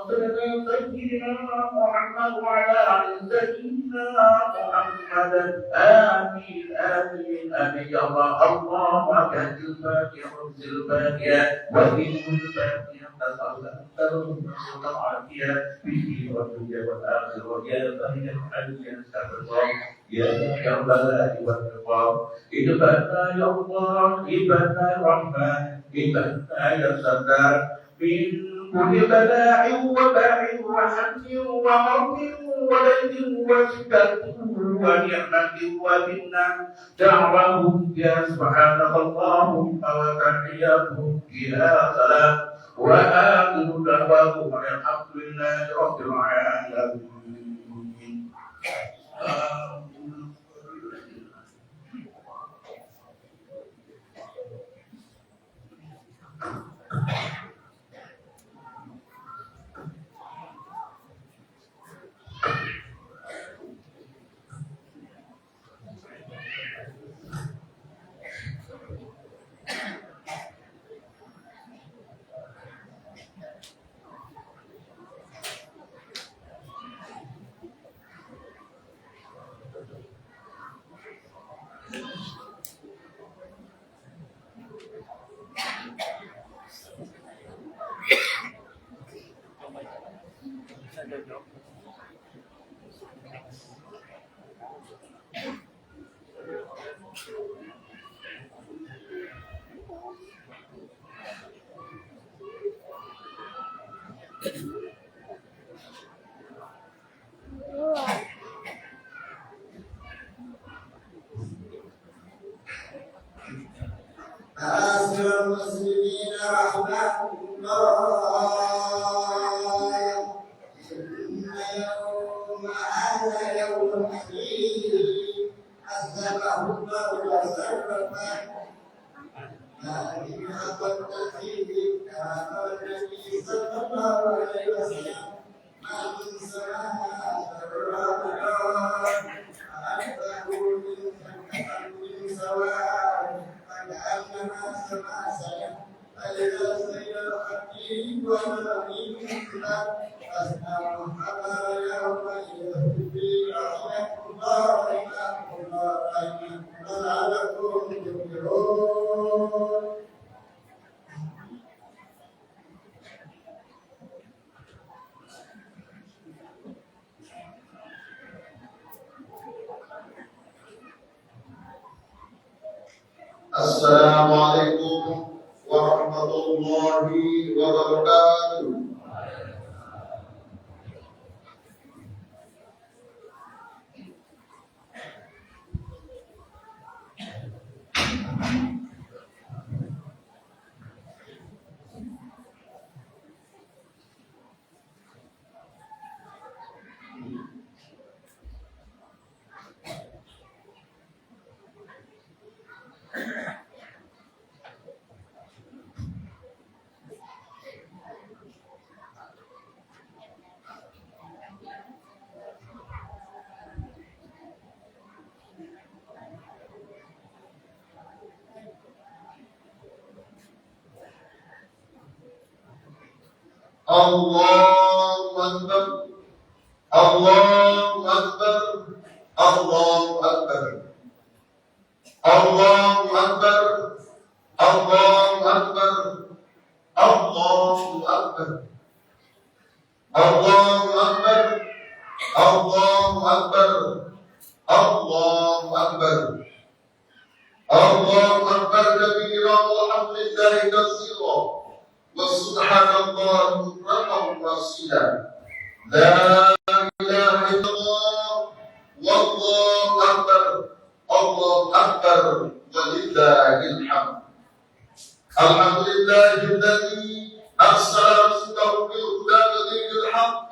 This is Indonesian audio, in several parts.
سيدنا محمد وعلى آل سيدنا محمد آمين آمين آمين يا الله اللهم كهد الفاتحة وانزل الفاتحة وذكر الفاتحة نسأل أن ترزقنا العافية في والدنيا والآخرة يا بني الحي يا الله يا ذا الجلال والإكرام إبنا يا الله إبنا الرحمن إبنا يا ستار من كل بلاء وباع وحن ومرض وليل وشدة ونعمة ومنة دعوهم يا سبحانك اللهم وتحياتهم فيها سلام وآخر دعواهم الحمد لله رب العالمين. معاشر المسلمين رحمكم الله إن يوم هذا يوم حديث أسلمه الله وسلمه لكن أقل فيه كان النبي صلى الله عليه وسلم من سمع الرحمن أنه من سواء فكأنما سمع سلام فإذا سير الخطيب ومن أسمع الخبر يومئذ في رحمة الله رحمة الله رحمة لعلكم تفلحون. السلام عليكم ورحمة الله وبركاته. الله أكبر الله أكبر الله أكبر الله أكبر الله أكبر الله أكبر الله أكبر الله أكبر الله أكبر الله أكبر كبيرا والحمد لله كثيرا وسبحان الله بكرة وأصيلا لا إله إلا الله والله أكبر الله أكبر ولله الحمد. الحمد لله الذي أرسل رسوله بالهدى ودين الحق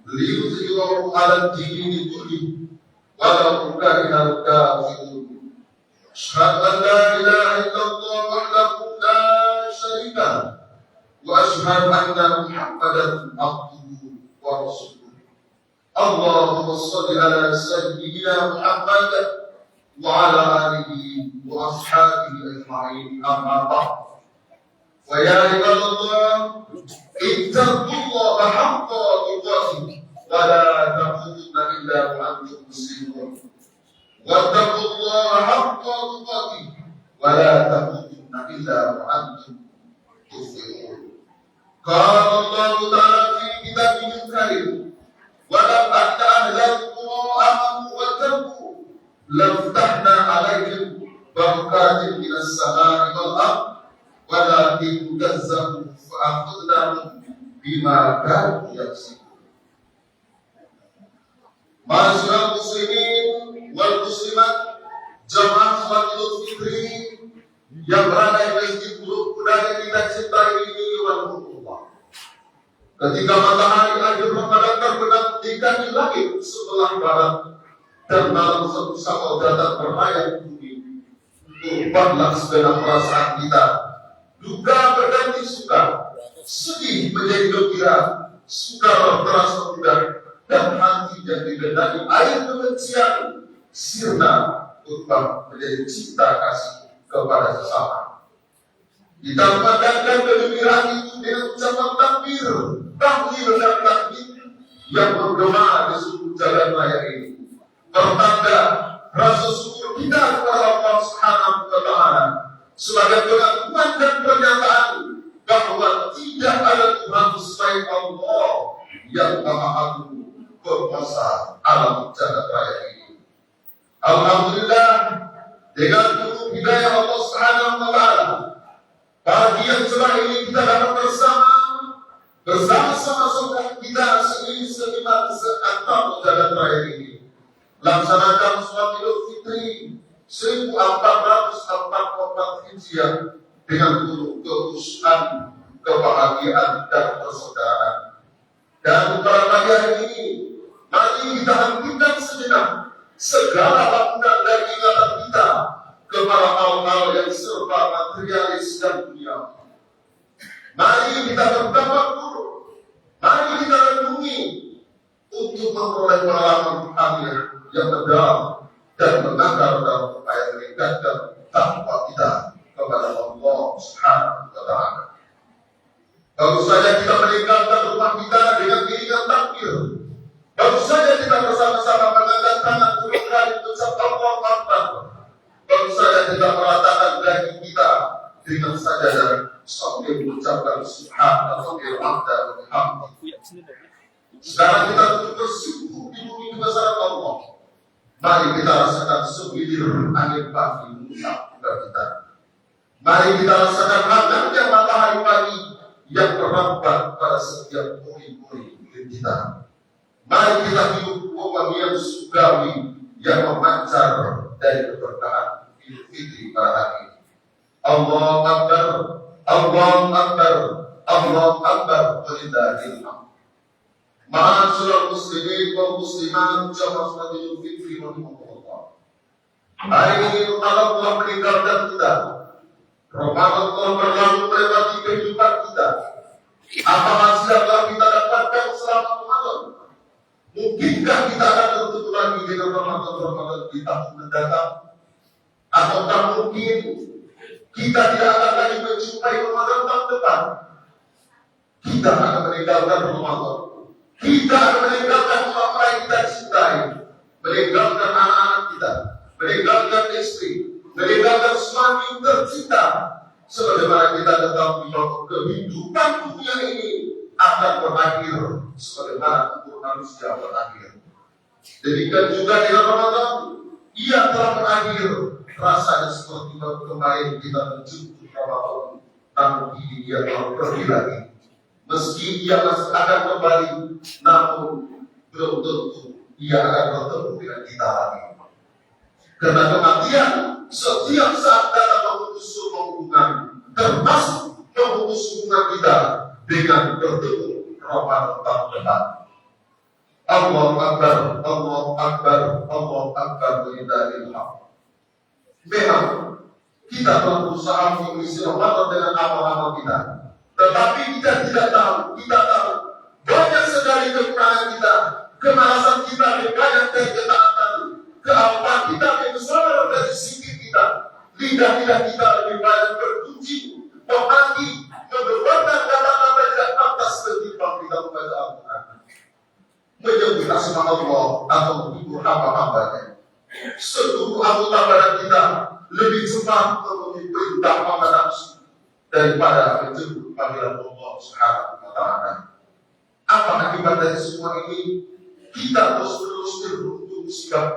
ليظهره على الدين كله ولو كره الكافرون. أشهد أن لا إله إلا الله وحده لا شريك له وأشهد أن محمدا عبده ورسوله. اللهم صل على سيدنا محمد وعلى آله وأصحابه أجمعين. أما بعد فيا عباد الله ittaqullaha haqqa tuqatih wa la tamutunna illa wa antum muslimun. Wattaqullaha haqqa tuqatih wa la tamutunna illa wa antum muslimun. Qala Allah Ta'ala fi kitabihil karim, wa lam anna ahlal qura amanu wattaqu laftahna 'alaihim barakatin minas samaa'i wal ardh walakin kazzabu fa'akhadnahum bima kanu yaksibun. Ma'asyiral muslimin wal muslimat, jamaah salat Idul Fitri yang berada di Masjid Bulu Budaya kita cintai ini warahmatullah. Ketika matahari akhir Ramadan terbenam di kaki langit sebelah barat dan malam satu Syawal datang berlayar di bumi, ubahlah segala perasaan kita. Duka berganti suka, sedih menjadi gembira, suka terasa mudah, dan hati yang digenangi air kebencian sirna berubah menjadi cinta kasih kepada sesama. Kita memadamkan kegembiraan itu dengan ucapan takbir, tahlil dan takbir yang bergema di seluruh jalan raya ini. Pertanda rasa syukur kita kepada Allah Subhanahu wa Ta'ala sebagai pengakuan dan pernyataan bahwa tidak ada Tuhan selain Allah yang Maha Agung berkuasa alam jagat raya ini. Alhamdulillah, dengan penuh hidayah Allah Subhanahu wa Ta'ala, pagi yang cerah ini kita dapat bersama-sama saudara kita seiman seantara jagat raya ini laksanakan sholat Idul Fitri 1444 Hijriah dengan penuh kekhusyukan, kebahagiaan dan persaudaraan. Dan pada pagi hari ini, mari kita hentikan sejenak segala lakukan dan ingatan kita kepada hal-hal yang serba materialis dan dunia. Mari kita bertafakur, mari kita renungi untuk memperoleh pengalaman rohani yang mendalam dan mengakar dalam upaya meningkatkan takwa kita kepada Allah Subhanahu wa Ta'ala. Baru saja kita meninggalkan rumah kita dengan iringan takbir. Baru saja kita bersama-sama mengangkat tangan turun kali mengucap Allahu Akbar. Baru saja kita meratakan dahi kita dengan sajadah sambil mengucapkan Subhanallah wa bihamdihi. Sekarang kita untuk bersyukur di bumi kebesaran Allah. Mari kita rasakan segelintir angin pagi mengusap muka kita. Mari kita rasakan hangatnya matahari pagi yang merambat pada setiap pori-pori kulit kita. Mari kita hidup wangian surgawi yang memancar dari keberkahan Idul Fitri pada hari ini. Allahu Akbar, Allahu Akbar, Allahu Akbar, walillahil hamd. Ma'asyiral muslimin wal muslimat, jamaah salat Idul Fitri warahmatullah. Hari ini Ramadan telah meninggalkan kita. Ramadan telah berlalu melewati kehidupan kita. Apa hasil yang telah kita dapatkan selama Ramadan? Mungkinkah kita akan bertemu lagi dengan Ramadan di tahun mendatang? Ataukah mungkin kita tidak akan lagi menjumpai Ramadan tahun depan? Kita akan meninggalkan Ramadan. Kita akan meninggalkan orang yang kita cintai, meninggalkan anak-anak kita, meninggalkan istri, meninggalkan suami tercinta. Sebagaimana kita ketahui bahwa kehidupan dunia ini akan berakhir sebagaimana umur manusia berakhir. Demikian juga dengan Ramadan, ia telah berakhir. Rasanya seperti baru kemarin kita menjemput Ramadan, namun ini ia telah pergi lagi. Meski ia masih akan kembali, namun belum tentu ia akan bertemu dengan kita lagi. Karena kematian setiap saat datang memutus hubungan, termasuk memutus hubungan kita dengan bertemu Ramadan tahun depan. Allahu Akbar, Allahu Akbar, Allahu Akbar, walillahil hamd. Memang kita telah berusaha mengisi Ramadan dengan amal-amal kita. Tetapi kita tidak tahu, kita tahu banyak sekali kekurangan kita, kemalasan kita lebih banyak dari ketaatan, kealpaan kita lebih besar dari sikit kita, lidah-lidah kita lebih banyak berkunci, menghati, memperbuatkan kata-kata tidak pantas Al-Quran menyebut asma Allah atau menghibur hamba-hambanya. Seluruh anggota badan kita lebih cepat memenuhi perintah hawa nafsu daripada menjemput panggilan Allah Subhanahu wa Ta'ala. Apa akibat dari semua ini? Kita terus-menerus beruntung sikap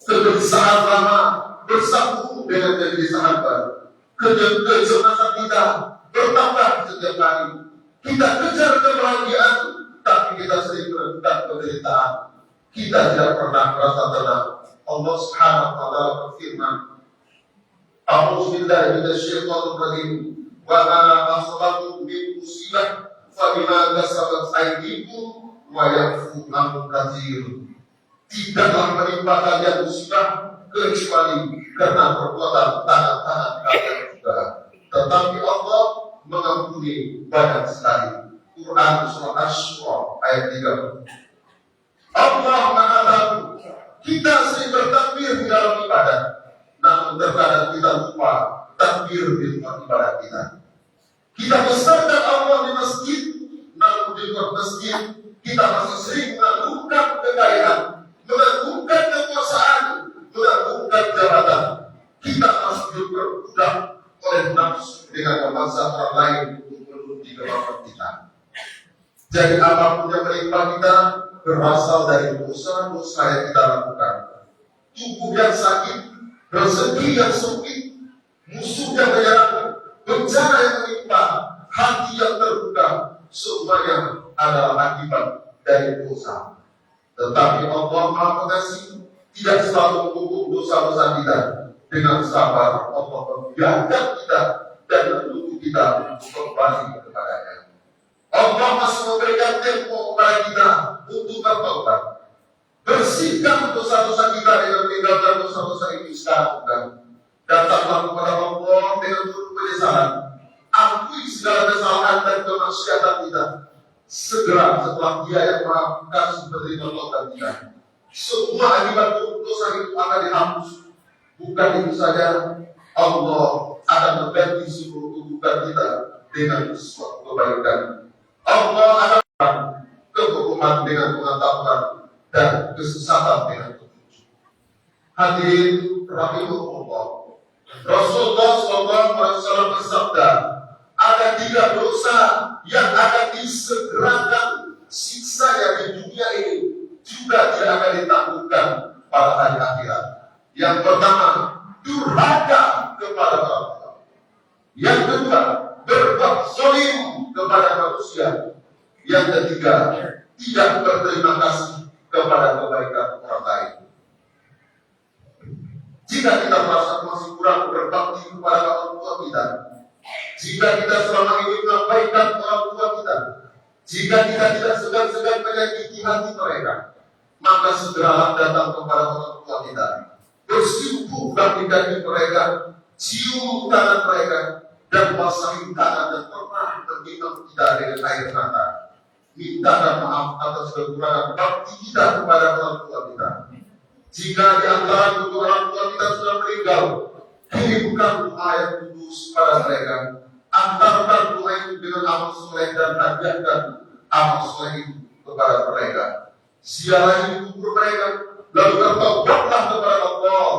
kegelisahan lama bersambung dengan kegelisahan baru. Kecemasan kita bertambah setiap hari. Kita kejar kebahagiaan, tapi kita sering menemukan penderitaan. Kita tidak pernah merasa tenang. Allah Subhanahu wa Ta'ala berfirman, A'udzu billahi minasyaitonir rajim. Wa ma asabakum min musibah fa bima kasabat aydikum wa yafu an katsir. Tidaklah menimpa kalian musibah kecuali karena perbuatan tangan-tangan kalian juga. Tetapi Allah mengampuni banyak sekali. Quran surah Asy-Syura ayat 30. Allah Maha Tahu. Kita sering bertakbir di dalam ibadah, namun terkadang kita lupa takbir di luar ibadah kita. Kita besarkan Allah di masjid, namun di luar masjid kita masih sering mengagungkan kekayaan, mengagungkan kekuasaan, mengagungkan jabatan. Kita masih diperbudak oleh nafsu dengan memaksa orang lain untuk menuruti kemampuan kita. Jadi apapun yang menimpa kita berasal dari dosa-dosa yang kita lakukan. Tubuh yang sakit, rezeki yang sempit, musuh yang menyerang, bencana yang menimpa, hati yang terbuka, semuanya adalah akibat dari dosa. Tetapi Allah Maha Pengasih tidak selalu menghukum dosa-dosa kita. Dengan sabar Allah membiarkan kita dan menunggu kita untuk kembali kepadanya. Allah masih memberikan tempo kepada kita untuk bertobat. Bersihkan dosa-dosa kita dengan meninggalkan dosa-dosa itu sekarang juga. Datanglah kepada Allah dengan penuh penyesalan. Akui segala kesalahan dan kemaksiatan kita. Segera setelah Dia yang Maha Kasih menerima tobat kita, semua akibat dosa itu akan dihapus. Bukan itu saja, Allah akan mengganti seluruh keburukan kita dengan sesuatu kebaikan. Allah akan kebohongan dengan pengetahuan dan kesesatan dengan petunjuk. Hadirin rahimahullah, Rasulullah SAW bersabda, ada 3 dosa yang akan disegerakan siksanya di dunia ini, juga tidak akan ditangguhkan pada hari akhirat. Yang pertama, durhaka kepada orang tua. Yang kedua, berbuat zalim kepada manusia. Yang ketiga, tidak berterima kasih kepada kebaikan orang lain. Jika kita merasa masih kurang berbakti kepada orang tua kita, jika kita selama ini mengabaikan orang tua kita, jika kita tidak segan-segan menyakiti hati mereka, maka segeralah datang kepada orang tua kita. Bersimpuhlah di kaki mereka, cium tangan mereka, dan basahi tangan dan pernah terminum kita dengan air mata. Mintakan maaf atas kekurangan bakti kita kepada orang tua kita. Jika di antara kedua orang tua kita sudah meninggal, kirimkan doa yang kudus pada mereka. Antarkan doa itu dengan amal soleh dan hadiahkan amal soleh itu kepada mereka. Siarahi kubur mereka, lalu bertobatlah kepada Allah.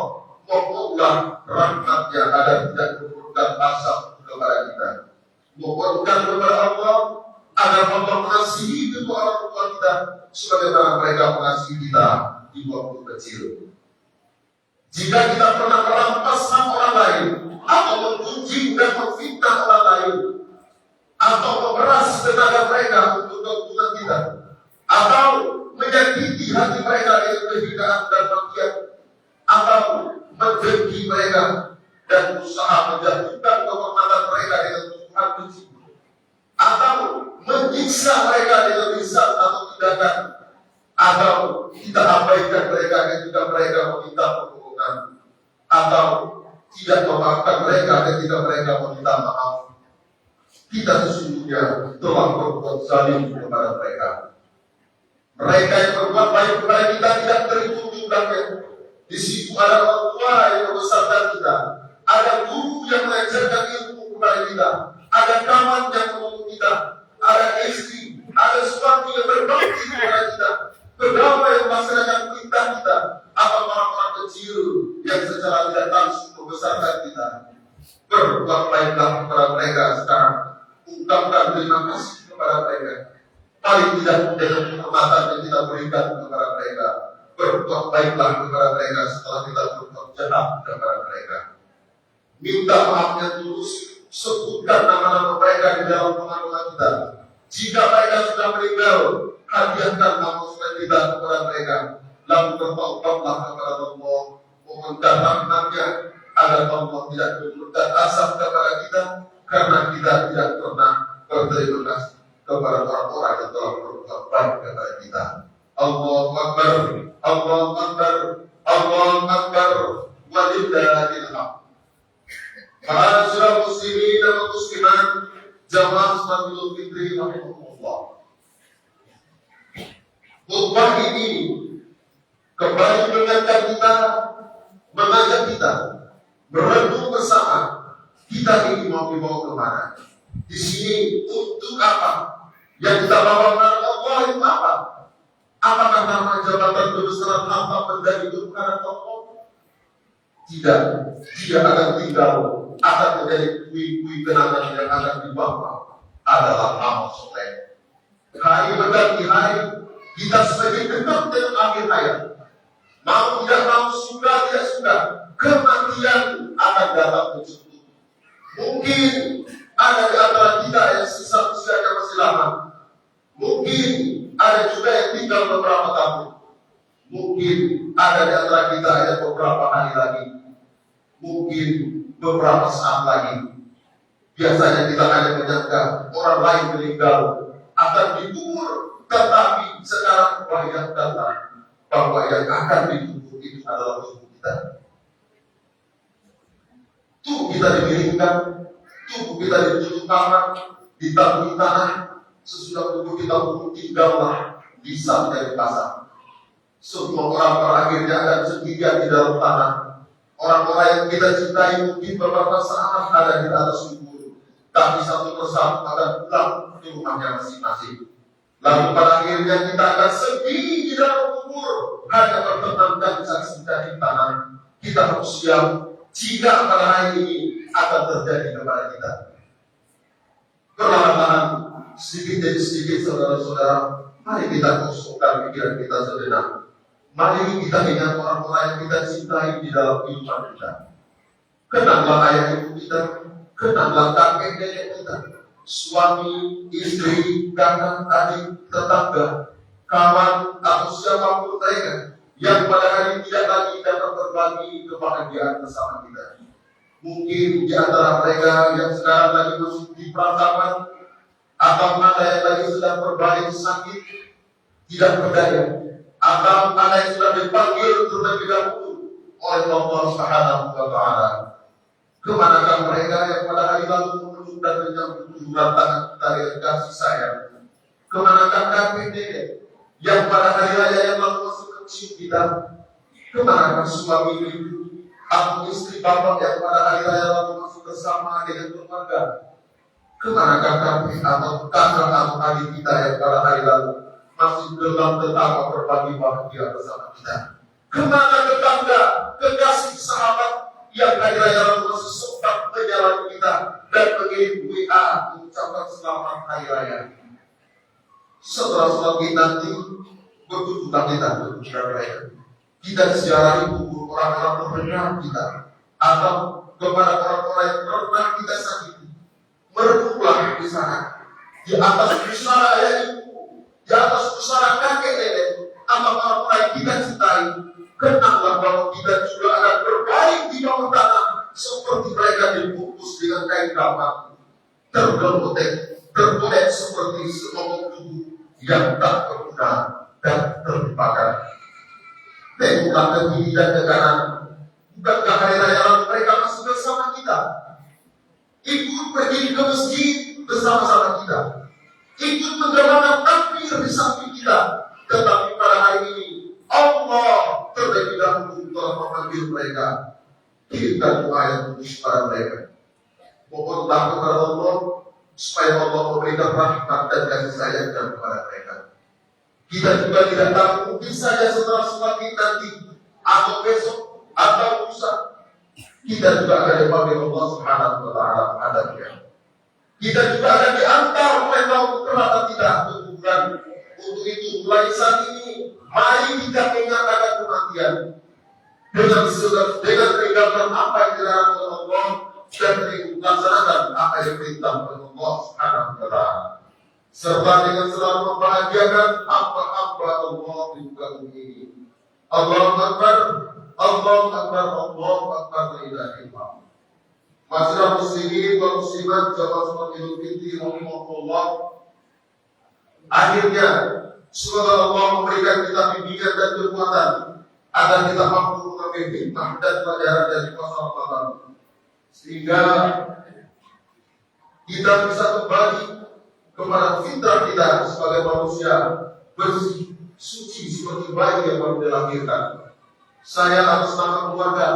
Mohonlah rahmat-Nya agar tidak menurunkan asap kepada kita. Mohonkan kepada Allah agar Allah mengasihi kedua orang tua kita sebagaimana mereka mengasihi kita di waktu kecil. Jika kita pernah merampas hak orang lain, atau mengunjing dan memfitnah orang lain, atau memeras tenaga mereka untuk keuntungan kita, atau menyakiti hati mereka dengan kehinaan dan makian, atau mendengki mereka dan berusaha menjatuhkan kehormatan mereka dengan tuduhan keji, atau menyiksa mereka dengan lisan atau tindakan, atau kita abaikan mereka ketika mereka meminta pertolongan, atau tidak memaafkan mereka ketika mereka meminta maaf. Kita sesungguhnya telah berbuat zalim kepada mereka. Mereka yang berbuat baik kepada kita tidak terhitung jumlahnya. Di situ ada orang tua yang membesarkan kita, ada guru yang mengajarkan ilmu kepada kita, ada kawan yang menolong kita, ada istri, ada sesuatu yang berbakti kepada kita, berdamai melaksanakan perintah kita, apa orang-orang kecil yang secara tidak langsung membesarkan kita. Berbuat baiklah kepada mereka sekarang, ungkapkan terima kasih kepada mereka. Paling tidak dengan penghormatan yang kita berikan kepada mereka, berbuat baiklah kepada mereka setelah kita berbuat jahat kepada mereka. Minta maafnya tulus, sebutkan nama-nama mereka di dalam pengaduan kita. Jika mereka sudah meninggal, hadiahkan nama kita kepada mereka. Lalu bertaubatlah kepada Allah, meminta rahmatnya agar Allah tidak menurunkan azab kepada kita, karena kita tidak pernah berterima kasih kepada orang-orang yang telah berbuat baik kepada kita. Allahu Akbar, Allahu Akbar, Allahu Akbar, walillahil hamd. Ma'asyiral muslimin dan muslimat, jamaah salat Idul Fitri rahimahumullah. Khutbah ini kembali mengingatkan kita, mengajak kita merenung bersama, kita ini mau dibawa kemana? Di sini untuk apa? Yang kita bawa kepada Allah itu apa? Apakah nama jabatan kebesaran harta benda itu karena Allah? Tidak, tidak akan tinggal, akan menjadi puing-puing kenangan yang akan dibawa adalah amal soleh. Hari berganti hari, kita sebagai dekat dengan akhir hayat. Mau tidak mau, suka tidak suka, kematian akan datang menjemput. Mungkin ada di antara kita yang sisa usianya masih lama. Mungkin ada juga yang tinggal beberapa tahun. Mungkin ada di antara kita yang beberapa hari lagi. Mungkin beberapa saat lagi. Biasanya kita hanya menyangka orang lain meninggal akan dikubur, tetapi sekarang banyak datang bahwa yang akan dikubur itu adalah tubuh kita. Tubuh kita dimiringkan, tubuh kita ditutup tangan, ditaburi tanah. Sesudah tubuh kita pun tinggallah bisa menjadi pasang. Semua orang terakhirnya akan sendirian di dalam tanah. Orang-orang yang kita cintai mungkin beberapa saat ada di atas kubur, tapi satu persatu akan pulang ke rumahnya masing-masing. Lalu pada akhirnya kita akan sedih di dalam kubur, hanya bertenangkan saksikan di tanah. Kita harus siap jika pada hari ini akan terjadi kepada kita. Perlahan-lahan, sedikit demi sedikit, saudara-saudara, mari kita kosongkan pikiran kita sejenak. Mari kita ingat orang-orang yang kita cintai di dalam kehidupan kita. Kenanglah ayah ibu kita, kenanglah kakek nenek kita, suami, istri, kakak, adik, tetangga, kawan, atau siapapun mereka yang pada hari tidak lagi dapat berbagi kebahagiaan bersama kita. Mungkin di antara mereka yang sekarang lagi masuk di perantauan, atau ada yang lagi sedang berbaring sakit, tidak berdaya, atau ada yang sudah dipanggil terlebih dahulu oleh Allah Subhanahu wa Ta'ala. Kemanakah mereka yang pada hari lalu menunjuk dan menyambut uluran tangan kita dengan kasih sayang? Kemanakah kakek nenek yang pada hari raya yang lalu masih kecil kita? Kemanakah suami ibu atau istri bapak yang pada hari raya lalu masuk bersama dengan keluarga? Kemanakah kami atau kakak atau adik kita yang pada hari lalu masih dalam tetangga berbagi bahagia bersama kita? Kemana tetangga, kekasih, sahabat yang hari raya lalu masih sempat menyalami kita dan mengirim WA mengucapkan selamat hari raya? Setelah sholat nanti berkunjunglah kita ke kuburan mereka. Kita ziarahi kubur orang-orang terdekat kita, atau kepada orang-orang yang pernah kita sakiti. Merenunglah di sana, di atas pusara ayah ibu, di atas pusara kakek nenek, atau orang-orang yang kita cintai. Kenanglah bahwa kita juga akan berbaring di bawah tanah seperti mereka dibungkus dengan kain kafan, tergeletek seperti sekelompok tubuh yang tak berguna dan terbakar. Tengoklah ke kiri dan ke kanan. Bukankah hari raya lalu mereka masih bersama kita? Ikut pergi ke masjid bersama-sama kita. Ikut menggemarkan takbir di samping kita. Tetapi pada hari ini Allah terlebih dahulu telah memanggil mereka. Kirimkan doa yang khusus pada mereka. Mohonlah kepada Allah supaya Allah memberikan rahmat dan kasih sayang kepada mereka. Kita juga tidak tahu, mungkin saja setelah sholat nanti atau besok atau lusa kita juga akan dipanggil Allah Subhanahu wa Ta'ala hadapnya. Kita juga akan diantar oleh kaum kerabat kita ke kuburan. Untuk itu mulai saat ini mari kita ingat akan kematian dengan meninggalkan apa yang dilarang oleh Allah dan melaksanakan apa yang diperintah oleh Allah Subhanahu wa Ta'ala, serta dengan selalu membahagiakan hamba-hamba Allah di muka bumi ini. Allahu Akbar, Allahu Akbar, Allahu Akbar, la ilaha illallah. Masyarakat muslimin dan muslimat jamaah salat Idul Fitri rahimahullah. Akhirnya semoga Allah memberikan kita bimbingan dan kekuatan agar kita mampu mengambil hikmah dan pelajaran dari puasa Ramadan, sehingga kita bisa kembali kepada fitrah kita sebagai manusia bersih, suci seperti bayi yang baru dilahirkan. Saya atas nama keluarga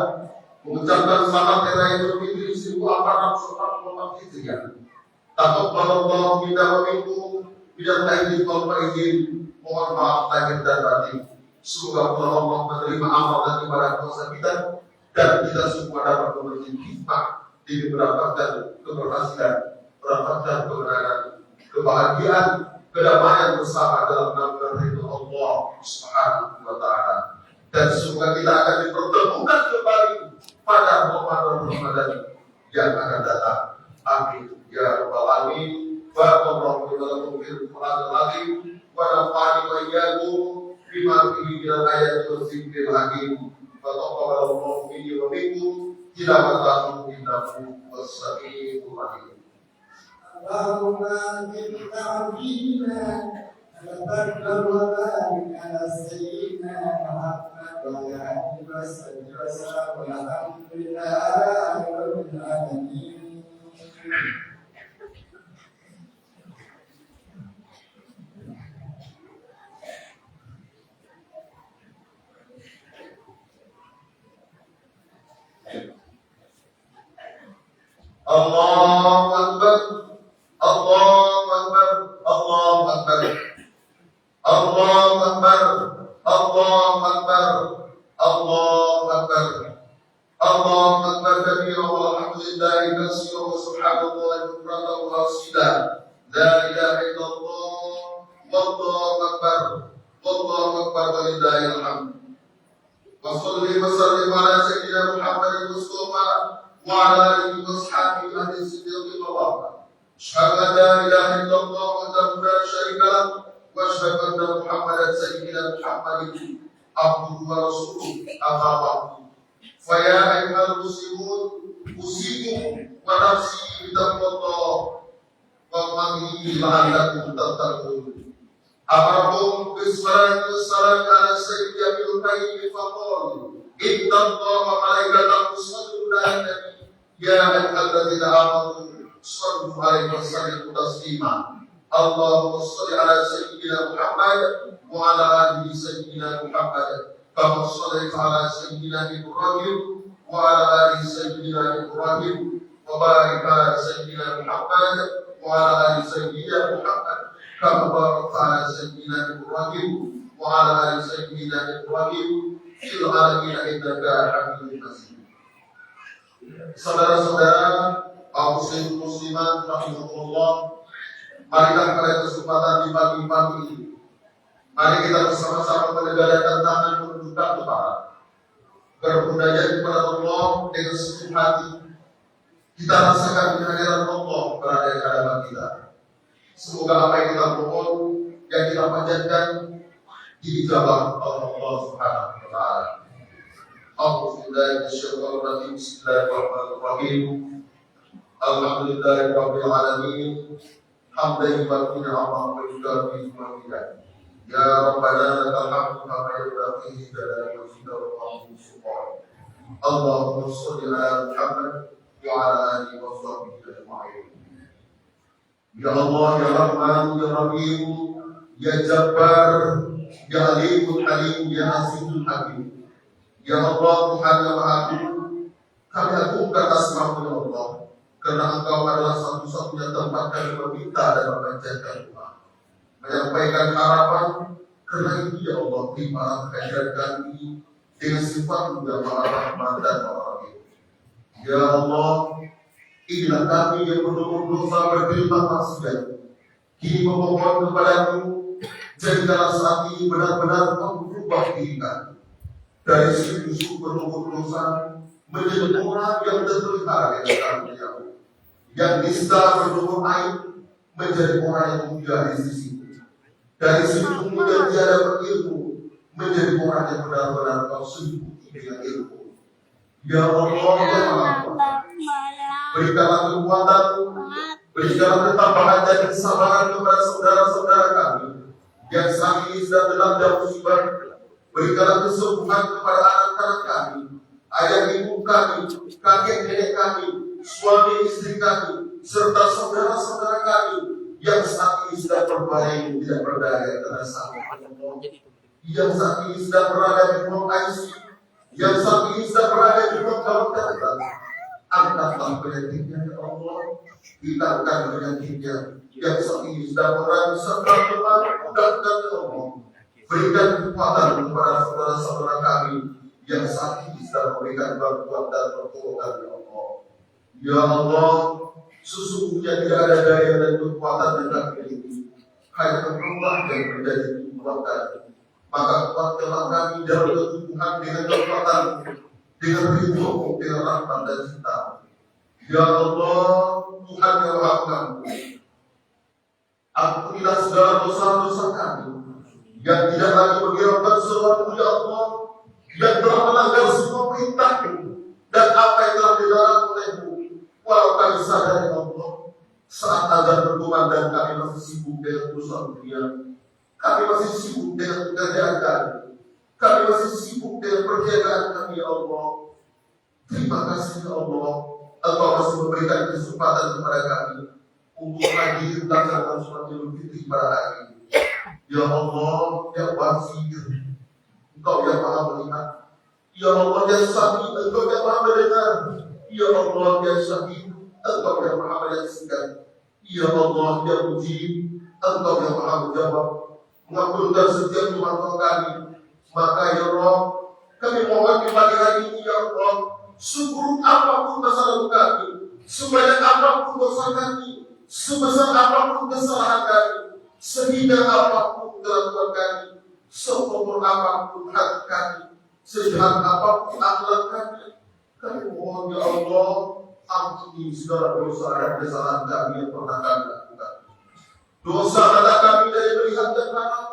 mengucapkan selamat Hari Raya Idul Fitri 1444 Hijriah. Taqabbalallahu minna wa minkum minal aidin wal faizin. Mohon maaf lahir dan batin. Semoga Allah menerima amal dan ibadah puasa kita dan kita semua dapat memberi hikmah di mendapatkan keberhasilan, mendapatkan kebenaran, kebahagiaan, kedamaian bersama dalam naungan ridho Allah Subhanahu wa Ta'ala. Dan semoga kita akan dipertemukan kembali pada Ramadan yang akan datang. Amin ya rabbal alamin. Barakallahu lakum fil Qur'anil azim wa nafa'ani wa iyyakum bima fihi minal ayati wa dzikril hakim. Wa taqabbalallahu minni wa minkum tilawatahu innahu was-sami'ul 'alim. Allahumma inna fina تبارك وبارك على سيدنا محمد وعلى آله وصحبه وسلم والحمد لله رب العالمين. Allahu Akbar, Allahu Akbar, Allahu Akbar. Allahu Akbar, Allahu Akbar, Allahu Akbar. Allahu Akbar kabira walhamdulillahi katsira wa subhanallahi bukratan wa asila. La ilaha illallah, wallahu akbar, wallahu akbar walillahil hamd. Wa shalli wa sallim ala sayyidina Muhammadin Mustafa wa ala alihi wa sahbihi ahli siddiqil waqt. Asyhadu an la ilaha illallah wahdahu la syarika lahu واشهد ان محمدا سيدنا محمد عبده ورسوله اما بعد فيا ايها المسلمون اوصيكم ونفسي بتقوى الله وامره لعلكم تتقون. امركم بالصلاه والسلام على سيد الخير فقال ان الله وملائكته يصلون على النبي يا ايها الذين امنوا صلوا عليه وسلموا تسليما. اللهم صل على سيدنا محمد وعلى آله سيدنا محمد كما صليت على سيدنا إبراهيم وعلى آل سيدنا إبراهيم وبارك على سيدنا محمد وعلى آل سيدنا محمد كما باركت على سيدنا إبراهيم وعلى آل سيدنا إبراهيم في العالمين إنك حميد مجيد. Saudara-saudara, kaum muslim muslimat rahimahullah, marilah pada kesempatan di pagi-pagi ini, mari kita bersama-sama menegakkan tangan menundukkan kepala, bermunajat kepada Allah dengan sepenuh hati. Kita rasakan kehadiran Allah berada di hadapan kita. Semoga apa yang kita mohon, yang kita panjatkan, dijawab oleh Allah Subhanahu wa Ta'ala. Bismillahirrahmanirrahim. Bismillahirrahmanirrahim. Alhamdulillahirabbil alamin. Hamdan yuwaffi ni'amahu wa yukafi maw'idah. Ya Rabbana lakal hamdu kama yanbaghi li jalali wajhika wa 'azimi sultanik. Allahumma shalli ala Muhammad wa ala alihi wa sahbihi ajma'in. Ya Allah, ya Rahman, ya Rahim, ya Jabbar, ya Alimul Halim, ya Azizul Hakim. Ya Allah, Tuhan yang Maha Agung, kami agungkan asma-Mu ya Allah. karena Engkau adalah satu-satunya tempat kami meminta dan memanjatkan doa, menyampaikan harapan. Karena itu ya Allah, terimalah kehadiran kami dengan sifat yang maha rahmat dan maha rahim. Ya Allah, inilah kami yang berdosa dosa berterima maksiat. Kini memohon kepadamu, jadikanlah saat ini benar-benar mengubah diri kami dari situ berdosa dosa menjadi orang yang terpelihara di dalam kami, yang nista berdoa aib menjadi orang yang mulia di sisi. Dari situ kemudian tiada berilmu menjadi orang yang benar-benar kau seliputi dengan ilmu. Ya Allah, ya Allah, berikanlah kekuatan, berikanlah ketambahan dan kesabaran kepada saudara-saudara kami yang saat ini sedang dilanda musibah. Berikanlah kesembuhan kepada anak-anak kami, ayah ibu kami, kakek nenek kami, suami istri kami, serta saudara-saudara kami yang saat ini sedang berbaring tidak berdaya karena sakit, yang saat ini sedang berada di ruang ICU, yang saat ini sedang berada di ruang gawat darurat. Angkatlah penyakitnya ya Allah, hilangkan penyakitnya yang saat ini sedang berada serta telah mudahkan ya Allah. Berikan kekuatan kepada saudara-saudara kami yang saat ini sedang memberikan bantuan dan pertolongan ya Allah. Ya Allah, sesungguhnya tidak ada daya dan kekuatan yang kami miliki, hanya Allah yang menjadi kekuatan. Maka kuatkanlah kami dalam ketubuhan dengan kekuatan, dengan ridho, dengan rahmat dan cinta. Ya Allah, Tuhan yang Maha Pengampun, ampunilah segala dosa-dosa kami yang tidak lagi menghiraukan sesuatu ya Allah, yang telah melanggar semua perintah-Mu dan apa yang telah dilarang oleh-Mu. Walau kami sadar ya Allah, saat azan berkumandang kami masih sibuk dengan urusan dunia, kami masih sibuk dengan pekerjaan kami masih sibuk dengan perjagaan kami ya Allah. Terima kasih ya Allah, Engkau masih memberikan kesempatan kepada kami untuk hadir melaksanakan sholat Idul Fitri pada hari ini. Ya Allah, yang Basir, Engkau yang Maha melihat. Ya Allah, yang Sami, Engkau yang Maha mendengar. Ya Allah, yang Syahid, Engkau yang Maha menyaksikan. Ya Allah, yang Mujib, Engkau yang Maha menjawab, mengabulkan setiap doa kami. Maka ya Allah, kami mohon di pagi hari ini ya Allah, seburuk apapun masa lalu kami, sebanyak apapun dosa kami, sebesar apapun kesalahan kami, sehingga apapun kelakuan kami, sekotor apapun hati kami, sejahat apapun akhlak kami mohon ya Allah, ampuni segala dosa dan kesalahan kami yang pernah kami lakukan. Dosa mata kami dari melihat dan haram,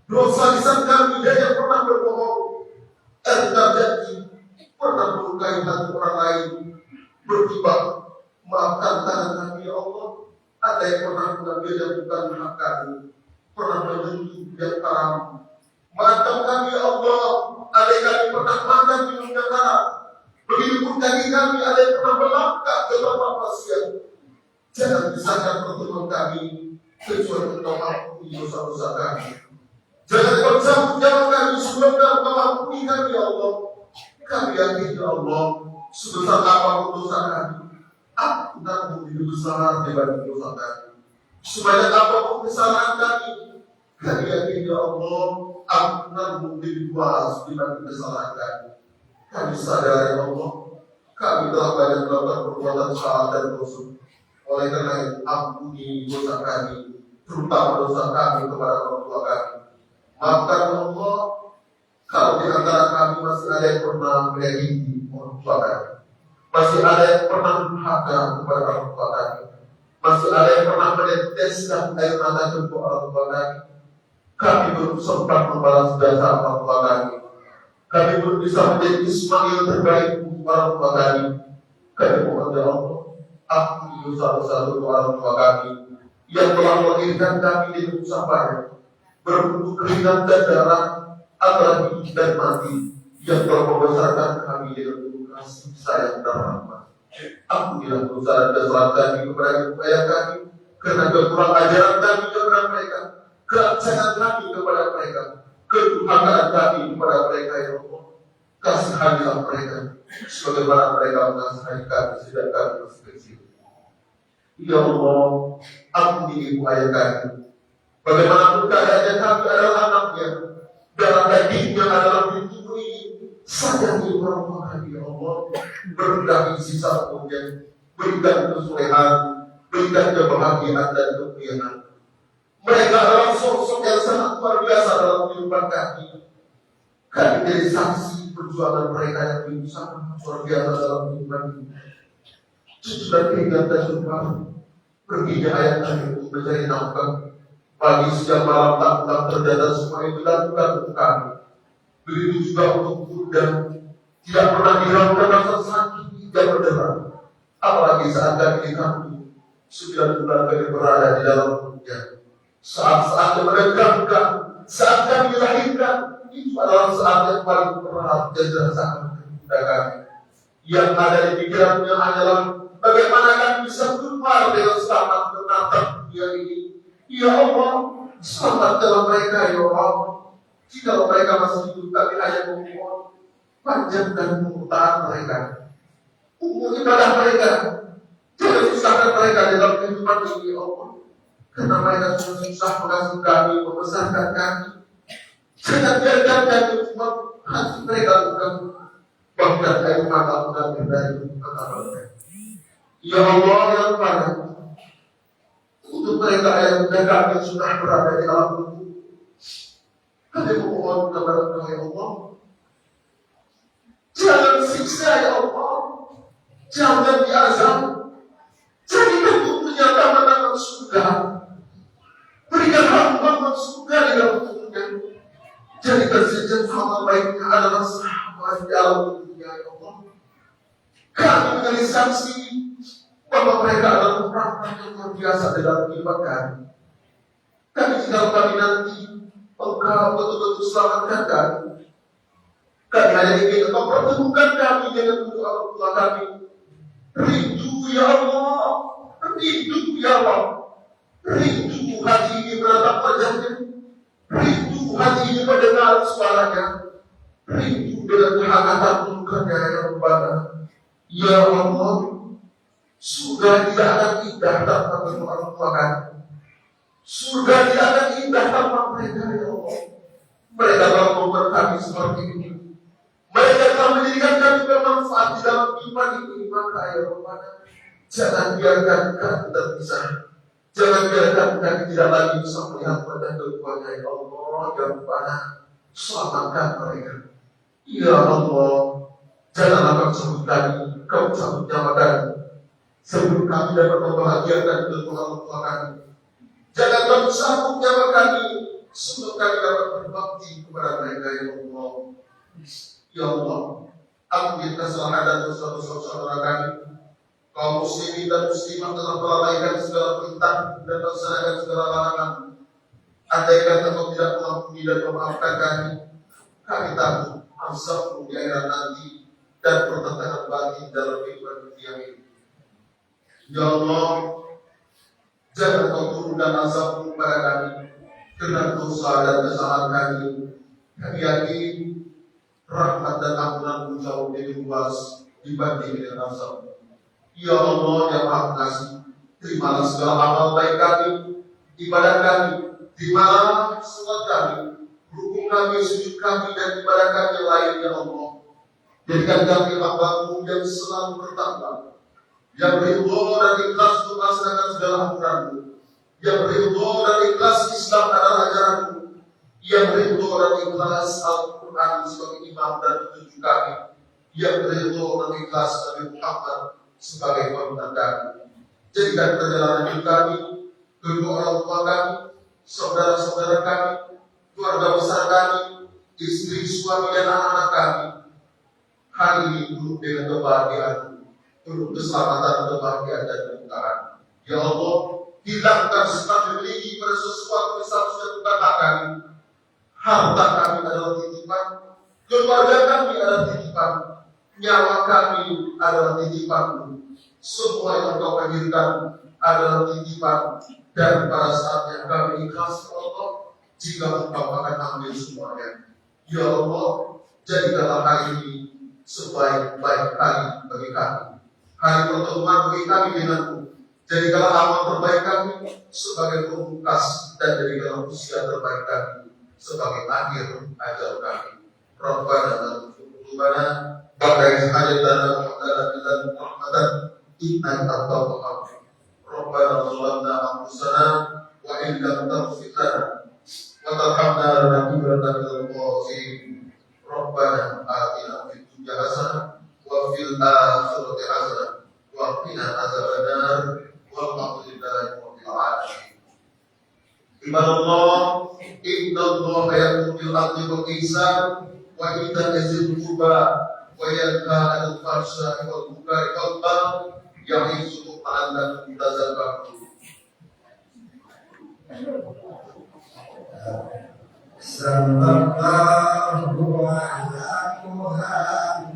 dosa lisan kami dari yang pernah berbohong, terjadi pernah melukai hati orang lain, bertimbang. Maafkan tangan kami ya Allah, ada yang pernah mengambil yang bukan hak kami, pernah menyentuh yang haram. Maafkan kami ya Allah, ada yang kami pernah makan minum yang haram. Begitupun kaki kami ada yang pernah melangkah ke tempat maksiat. Jangan pisahkan pertemuan kami kecuali Engkau ampuni dosa-dosa kami. Jangan kau cabut nyawa kami sebelum Engkau ampuni kami ya Allah. Kami yakin ya Allah, sebesar apapun dosa kami, ampunanmu lebih besar dibanding dosa kami. Sebanyak apapun kesalahan kami yakin ya Allah, ampunanmu lebih luas dibanding kesalahan kami. Kami sadar ya Allah, kami telah banyak melakukan perbuatan salah dan dosa. Oleh karena itu, ampuni dosa kami, terutama dosa kami kepada orang tua kami. Maafkan ya Allah, kalau di antara kami masih ada yang pernah menyakiti orang tua kami, masih ada yang pernah durhaka kepada orang tua kami, masih ada yang pernah meneteskan air mata kedua orang tua kami belum sempat membalas jasa orang tua kami. Kami belum bisa menjadi Ismail terbaik untuk orang tua kami. Kami mohon ya Allah, ampuni dosa-dosa orang tua kami yang telah melahirkan kami di usaha payah, berbentuk keringat dan darah antara hidup dan mati, yang telah membesarkan kami dengan penuh kasih sayang dan rahmat. Ampunilah dosa dan kesalahan kami kepada ibu ayah kami, karena kekurangan ajaran kami kepada mereka, kerancangan kami kepada mereka, kedurhakaan kami kepada mereka ya Allah. Kasihanilah mereka sebagaimana mereka mengasihi kami sejak kami masih kecil. Ya Allah, ampuni ibu ayah kami. Bagaimanapun keadaannya kami adalah anaknya, darah dagingnya adalah di tubuh ini. Sayangi orang tua kami, ya Allah. Berkahi sisa umurnya, berikan kesulehan, berikan kebahagiaan dan kemuliaan. Mereka adalah sosok yang sangat luar biasa dalam kehidupan kami. Kami menjadi saksi perjuangan mereka yang begitu sangat luar biasa dalam kehidupan ini. Cucu dan keringat dan berbaru, perginya ayah kami untuk mencari nafkah. Pagi siang malam tak pulang terdada semua itu dilakukan untuk kami. Begitu juga untuk bunda, tidak pernah dirasakan rasa sakit hingga berderang. Apalagi saat kami dikandung, 9 bulan kami berada di dalam perutnya. Saat-saat yang menegangkan, saat kami dilahirkan, itu adalah saat yang paling berat dan dirasakan bunda kami. Yang ada di pikirannya adalah bagaimana kami bisa keluar dengan selamat menatap dunia ini. Ya Allah, selamatkanlah mereka, ya Allah. Jika mereka masih hidup, kami hanya memohon panjangkan umur taat mereka, umur ibadah mereka. Jangan susahkan mereka dalam kehidupan ini, ya Allah. Karena mereka sudah susah mengasuh kami, membesarkan kami. Jangan biarkan kami membuat hati mereka bukan bahkan air mata mengalir dari mata mereka. Ya Allah yang baik, untuk mereka yang kami sudah berada di alam kubur, kami memohon kepada Engkau, ya Allah. Jangan siksa, ya Allah. Jangan diazab. Jadikan tubuhnya taman-taman surga. Berikan hamba masuk surga di dalam tubuhnya. Jadikan sejahtera baiknya adalah sahabat di alam dunia, ya Allah. Kami menjadi saksi bahwa mereka adalah orang yang luar biasa dalam kehidupan kami. Kami jika kami nanti Engkau betul-betul selamatkan kami. Kami hanya ingin Engkau pertemukan kami dengan kedua orang tua kami. Rindu, ya Allah. Rindu, ya Allah. Rindu hati ini menatap wajahnya. Rindu hati ini mendengar suaranya. Rindu dengan kehangatan pelukannya yang membara. Ya Allah, surga tidak akan indah tanpa kedua orang tua kami. Surga tidak akan indah tanpa mereka, ya Allah. Mereka telah membuat kami seperti ini. Mereka telah menjadikan kami bermanfaat di dalam kehidupan ini. Maka ya Allah, jangan biarkan kami terpisah. Jangan biarkan kami tidak lagi bisa melihat wajah keduanya, ya Allah. Ya Allah, selamatkan mereka. Ya Allah, janganlah kau cabut kami, kau cabut nyawa kami, sebelum kami dapat membahagiakan kedua orang tua kami. Jangan kau cabut nyawa kami, sebelum kami dapat berbakti kepada mereka, ya Allah. Ya Allah, ampuni kesalahan dan dosa-dosa saudara kami. Kaum muslimin dan muslimat telah melalaikan segala perintah dan melaksanakan segala larangan. Andaikan Engkau tidak mengampuni dan memaafkan kami takut azab di akhirat nanti dan pertentangan batin dalam kehidupan dunia ini. Ya Allah, jangan Kau turunkan azab kepada kami karena dosa dan kesalahan kami. Kami yakin rahmat dan ampunan-Mu jauh lebih luas dibanding dengan azab. Ya Allah yang Maha Pengasih, terimalah segala amal baik kami, ibadah kami, terimalah salat kami, rukuk kami, sujud kami, dan ibadah kami yang lain, ya Allah. Jadikan kami hamba-Mu yang selalu bertakwa, yang ridho dan ikhlas untuk melaksanakan segala aturan-Mu, yang ridho dan ikhlas Islam adalah ajaran-Mu, yang ridho dan ikhlas Al-Quran sebagai imam dan petunjuk kami, yang ridho dan ikhlas Nabi Muhammad sebagai panutan kami. Jadikan perjalanan hidup kami, kedua orang tua kami, saudara-saudara kami, keluarga besar kami, istri, suami, dan anak-anak kami, hari ini penuh dengan kebahagiaan, penuh keselamatan, kebahagiaan, dan kemuliaan. Ya Allah, hilangkan sifat memiliki pada sesuatu yang seharusnya bukan hak kami. Harta kami adalah titipan, keluarga kami adalah titipan, nyawa kami adalah titipan-Mu. Semua yang Engkau hadirkan adalah titipan, dan pada saatnya kami ikhlas, Allah, jika Engkau akan ambil semuanya. Ya Allah, jadikanlah hari ini sebaik-baik hari bagi kami. Hari pertemuan bagi kami denganmu, Jadikanlah amal terbaik kami sebagai pemungkas, dan jadikanlah usia terbaik kami sebagai akhir ajal kami. Rabbana la tuzigh qulubana ba'da idh hadaytana wa hab lana min ladunka rahmatan innaka antal wahhab. Rabbana zalamna anfusana wa in lam taghfir lana wa tarhamna lanakunanna minal khasirin. Rabbana atina fid dunya hasanah wa fil akhirati hasanah wa qina adzabannar. Walhamdulillahi rabbil alamin. Ibadallah, innallaha ya'muru bil 'adli wal ihsan wa ita'i dzil qurba wa yanha 'anil fahsya'i wal munkari wal baghi ya'izukum la'allakum tadhakkarun. Sallallahu ala Muhammad.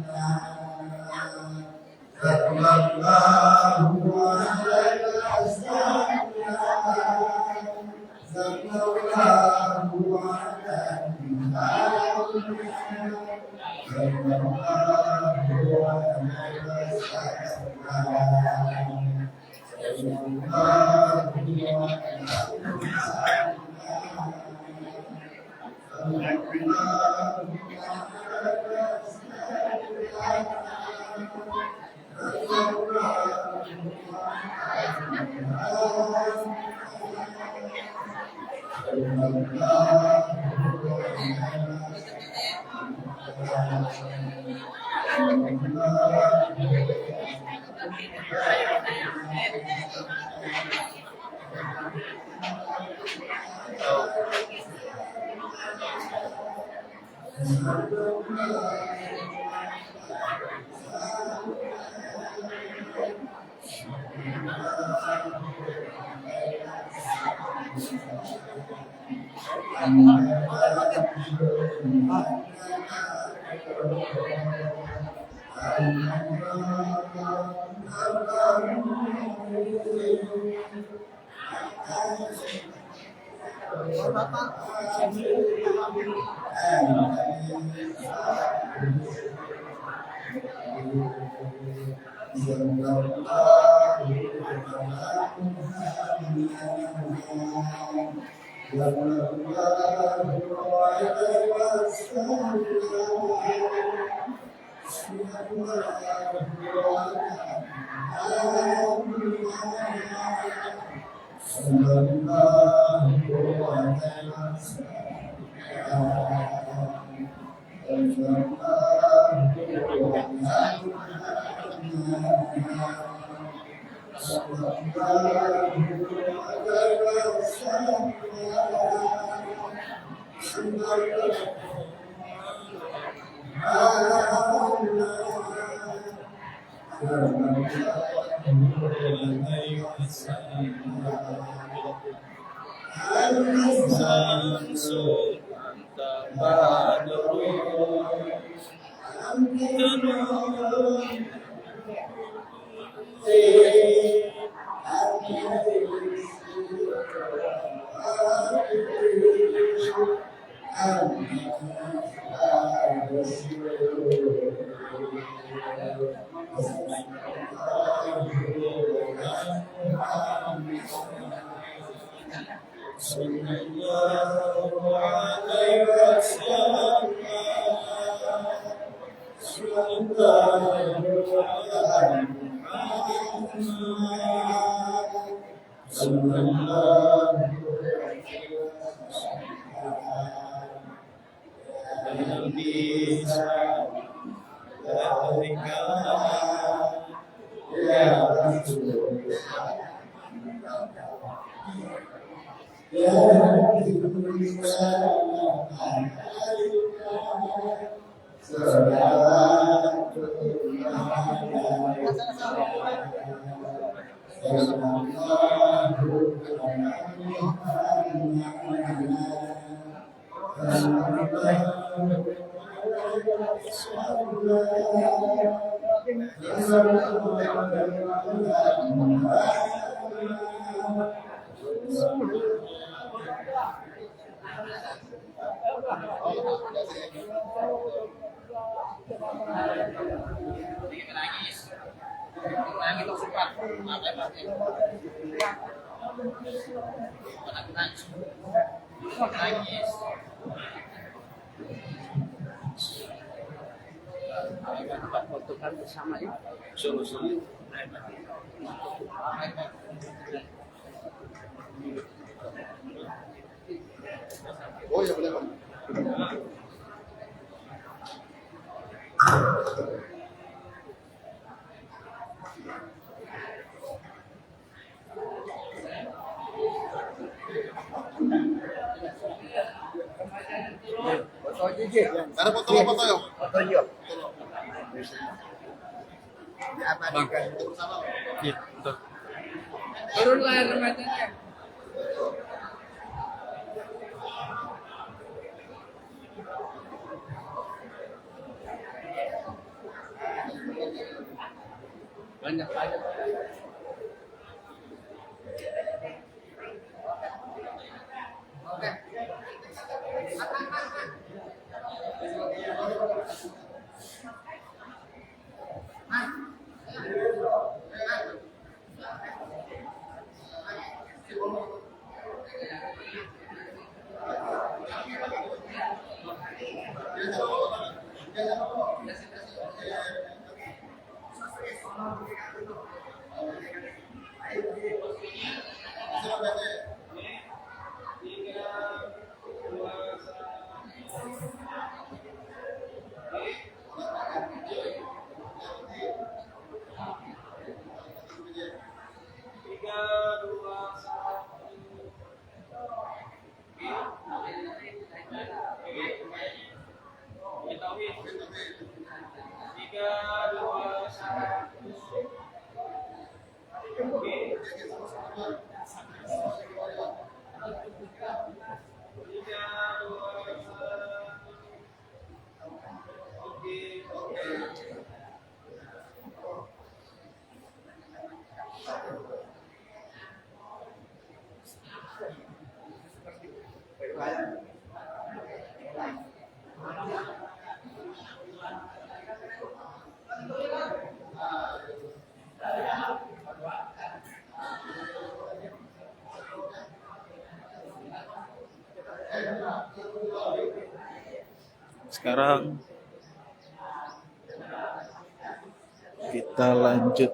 Sallallahu alaihi wasallam. Sallallahu Lagi, lagi, Fotokan bersama ya. Solusi. Oh ya boleh Pak. Foto aja je. Ada foto ya? Foto aja. Bangkan bersama. Iya, betul. Turunlah remajanya. Banyak aja. Sekarang kita lanjut